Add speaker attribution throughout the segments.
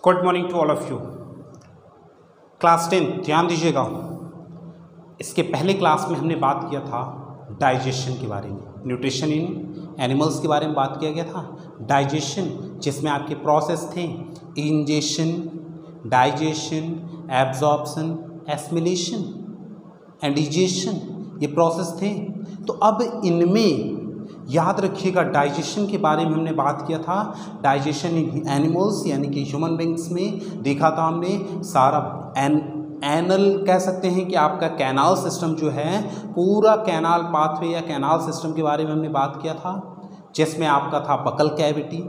Speaker 1: Good morning to all of you. Class 10 ध्यान दीजिएगा। इसके पहले क्लास में हमने बात किया था डाइजेशन के बारे में, न्यूट्रिशन इन एनिमल्स के बारे में बात किया गया था। डाइजेशन जिसमें आपके प्रोसेस थे ingestion, digestion, absorption, assimilation and digestion, ये प्रोसेस थे। तो अब इनमें याद रखिएगा डाइजेशन के बारे में हमने बात किया था। डाइजेशन इन एनिमल्स यानी कि ह्यूमन बींग्स में देखा था हमने सारा एनल कह सकते हैं कि आपका कैनाल सिस्टम जो है, पूरा कैनाल पाथवे या कैनाल सिस्टम के बारे में हमने बात किया था, जिसमें आपका था buccal cavity,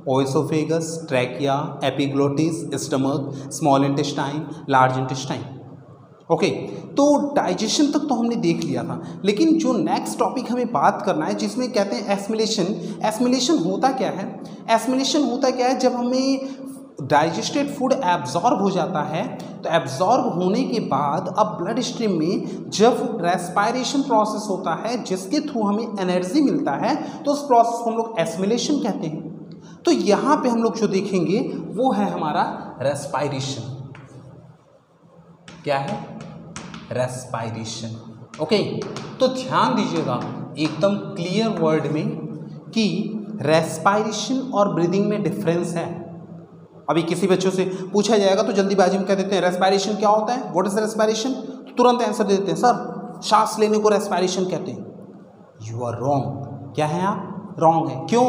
Speaker 1: ओएसोफेगस, trachea, epiglottis, stomach, small intestine, large intestine. Okay, तो डाइजेशन तक तो हमने देख लिया था, लेकिन जो नेक्स्ट टॉपिक हमें बात करना है जिसमें कहते हैं एसिमिलेशन। एसिमिलेशन होता क्या है? एसिमिलेशन होता क्या है, जब हमें डाइजेस्टेड फूड एब्जॉर्ब हो जाता है, तो एब्जॉर्ब होने के बाद अब ब्लड स्ट्रीम में जब रेस्पायरेशन प्रोसेस होता है जिसके थ्रू हमें एनर्जी मिलता है, तो उस प्रोसेस को हम लोग एसिमिलेशन कहते हैं। तो यहाँ पे हम लोग जो देखेंगे वो है हमारा रेस्पायरेशन। क्या है? रेस्पायरेशन। ओके, तो ध्यान दीजिएगा एकदम क्लियर वर्ड में कि रेस्पायरेशन और ब्रीदिंग में डिफरेंस है। अभी किसी बच्चों से पूछा जाएगा तो जल्दीबाजी में कह देते हैं रेस्पायरेशन क्या होता है, व्हाट इज रेस्पायरेशन, तो तुरंत आंसर दे देते हैं सर सांस लेने को रेस्पायरेशन कहते हैं। You are wrong. क्या है आप? रॉन्ग है। क्यों?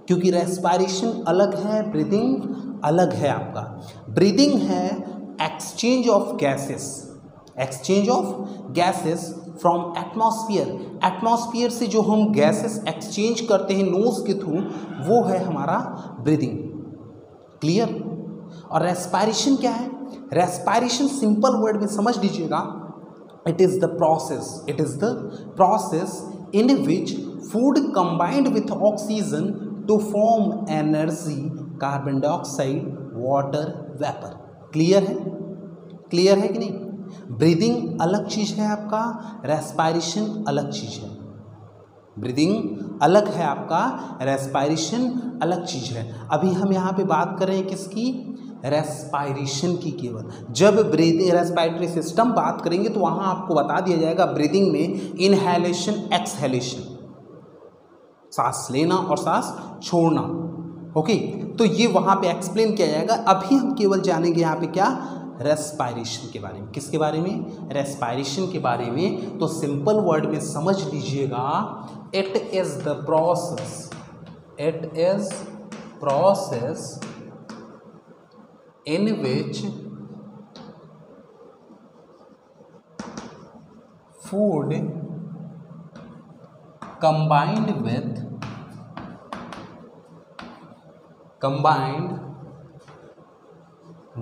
Speaker 1: क्योंकि रेस्पायरेशन अलग है, ब्रीदिंग अलग है। आपका ब्रीदिंग है exchange of gases, exchange of gases from atmosphere. Atmosphere से जो हम गैसेस एक्सचेंज करते हैं नोज के थ्रू, वो है हमारा ब्रीदिंग। क्लियर? और रेस्पायरेशन क्या है? रेस्पायरेशन सिंपल वर्ड में समझ लीजिएगा, it is the process, it is the process in which food combined with oxygen to form energy, carbon dioxide, water, vapour. Clear है? क्लियर है कि नहीं? ब्रीदिंग अलग चीज़ है आपका, रेस्पायरेशन अलग चीज़ है। ब्रीदिंग अलग है आपका, रेस्पायरेशन अलग चीज़ है। अभी हम यहाँ पे बात कर रहे हैं किसकी? रेस्पायरेशन की केवल। जब ब्रीदिंग रेस्पायरेटरी सिस्टम बात करेंगे तो वहाँ आपको बता दिया जाएगा ब्रीदिंग में इनहेलेशन, एक्सहेलेशन, सांस लेना और सांस छोड़ना। ओके, तो ये वहाँ पे एक्सप्लेन किया जाएगा। अभी हम केवल जानेंगे यहाँ पे क्या? रेस्पायरेशन के बारे में। किसके बारे में? रेस्पायरेशन के बारे में। तो सिंपल वर्ड में समझ लीजिएगा, it is the process, it is process in which food combined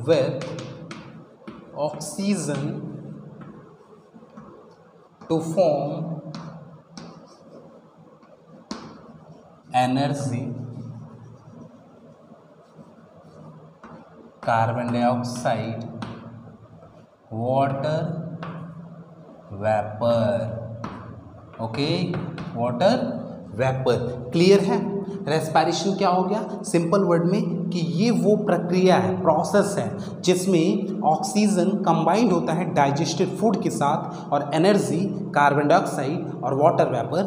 Speaker 1: with oxygen to form energy, carbon dioxide, water, vapor। Okay, water, vapour. Clear है? रेस्पायरेशन क्या हो गया सिंपल वर्ड में कि ये वो प्रक्रिया है, प्रोसेस है जिसमें ऑक्सीजन कंबाइंड होता है डाइजेस्टेड फूड के साथ और एनर्जी, कार्बन डाइऑक्साइड और वाटर वेपर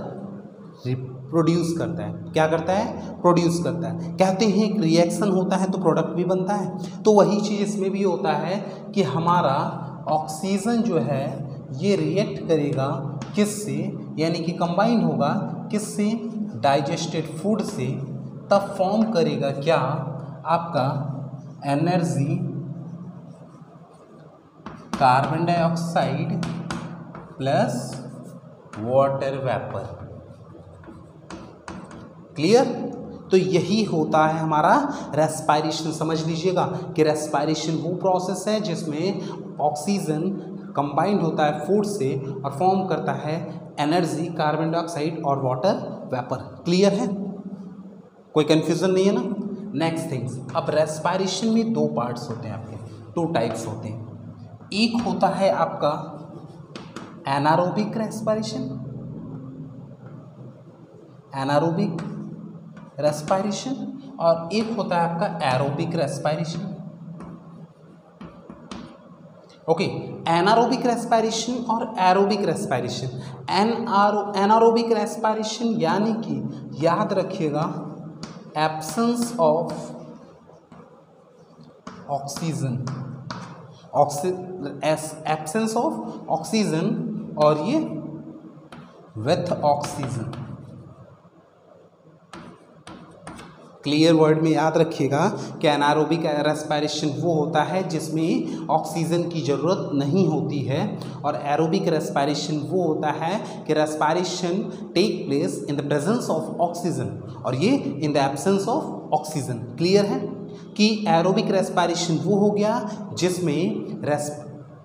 Speaker 1: प्रोड्यूस करता है। क्या करता है? प्रोड्यूस करता है। कहते हैं एक रिएक्शन होता है तो प्रोडक्ट भी बनता है, तो वही चीज़ इसमें भी होता है कि हमारा ऑक्सीजन जो है ये रिएक्ट करेगा किससे, यानी कि कंबाइन होगा किससे? डाइजेस्टेड फूड से, तब फॉर्म करेगा क्या? आपका energy, carbon dioxide plus water vapour. Clear? तो यही होता है हमारा रेस्पायरेशन। समझ लीजिएगा कि रेस्पायरेशन वो प्रोसेस है जिसमें ऑक्सीजन कंबाइंड होता है फूड से और फॉर्म करता है एनर्जी, कार्बन डाइऑक्साइड और वाटर वेपर। क्लियर है? कोई कंफ्यूजन नहीं है ना? नेक्स्ट थिंग्स, अब रेस्पायरेशन में दो पार्ट्स होते हैं आपके, टू टाइप्स होते हैं। एक होता है आपका एनारोबिक रेस्पायरेशन, एनारोबिक रेस्पायरेशन, और एक होता है आपका aerobic respiration. Okay, anaerobic respiration और एरोबिक रेस्पिरेशन। एनारोबिक रेस्पिरेशन यानी कि याद रखिएगा absence of oxygen, absence of oxygen और ये विथ ऑक्सीजन। क्लियर वर्ड में याद रखिएगा कि एनारोबिक रेस्पिरेशन वो होता है जिसमें ऑक्सीजन की ज़रूरत नहीं होती है, और एरोबिक रेस्पिरेशन वो होता है कि respiration take place in the presence of oxygen और ये in the absence of oxygen. Clear है कि एरोबिक रेस्पिरेशन वो हो गया जिसमें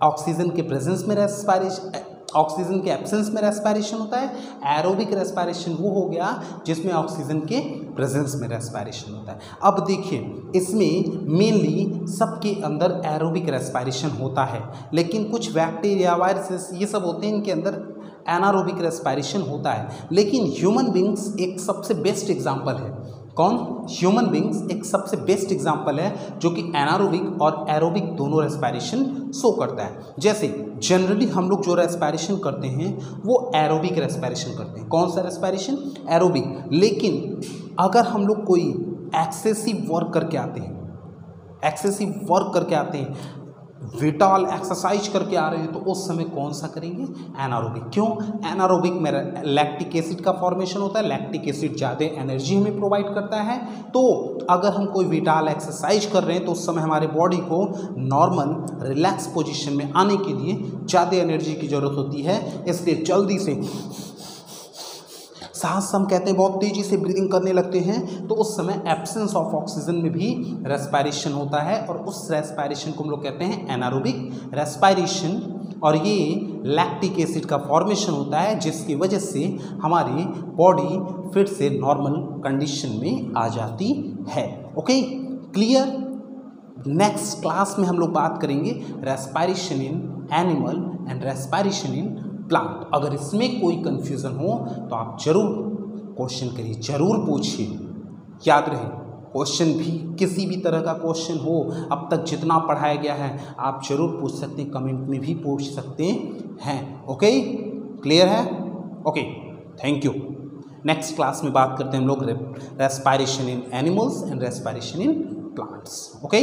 Speaker 1: ऑक्सीजन के प्रेजेंस में रेस्पिरेशन, ऑक्सीजन के एब्सेंस में रेस्पिरेशन होता है। एरोबिक रेस्पिरेशन वो हो गया जिसमें ऑक्सीजन के प्रेजेंस में रेस्पिरेशन होता है। अब देखिए इसमें मेनली सबके अंदर एरोबिक रेस्पिरेशन होता है, लेकिन कुछ बैक्टीरिया, वायरसेस ये सब होते हैं, इनके अंदर एनारोबिक रेस्पिरेशन होता है। लेकिन ह्यूमन बींग्स एक सबसे बेस्ट एग्जाम्पल है। कौन? ह्यूमन बींग्स एक सबसे बेस्ट एग्जाम्पल है जो कि एनारोबिक और एरोबिक दोनों रेस्पिरेशन शो करता है। जैसे जनरली हम लोग जो रेस्पिरेशन करते हैं वो एरोबिक रेस्पिरेशन करते हैं। कौन सा रेस्पिरेशन? एरोबिक। लेकिन अगर हम लोग कोई एक्सेसिव वर्क करके आते हैं, विटाल एक्सरसाइज करके आ रहे हैं, तो उस समय कौन सा करेंगे? एनारोबिक। क्यों? एनारोबिक में लैक्टिक एसिड का फॉर्मेशन होता है, लैक्टिक एसिड ज़्यादा एनर्जी हमें प्रोवाइड करता है। तो अगर हम कोई विटाल एक्सरसाइज कर रहे हैं तो उस समय हमारे बॉडी को नॉर्मल रिलैक्स पोजीशन में आने के लिए ज़्यादा एनर्जी की ज़रूरत होती है, इसलिए जल्दी से सांस हम कहते हैं बहुत तेज़ी से ब्रीदिंग करने लगते हैं, तो उस समय एब्सेंस ऑफ ऑक्सीजन में भी रेस्पिरेशन होता है और उस रेस्पिरेशन को हम लोग कहते हैं एनारोबिक रेस्पिरेशन। और ये लैक्टिक एसिड का फॉर्मेशन होता है जिसकी वजह से हमारी बॉडी फिर से नॉर्मल कंडीशन में आ जाती है। Okay, clear? नेक्स्ट क्लास में हम लोग बात करेंगे respiration in animal and respiration in plant. अगर इसमें कोई कंफ्यूजन हो तो आप जरूर क्वेश्चन करिए, जरूर पूछिए। याद रहे, क्वेश्चन भी किसी भी तरह का क्वेश्चन हो, अब तक जितना पढ़ाया गया है आप जरूर पूछ सकते हैं, कमेंट में भी पूछ सकते हैं। ओके, क्लियर है? Okay, thank you. Next class में बात करते हैं हम लोग respiration in animals and respiration in plants. Okay.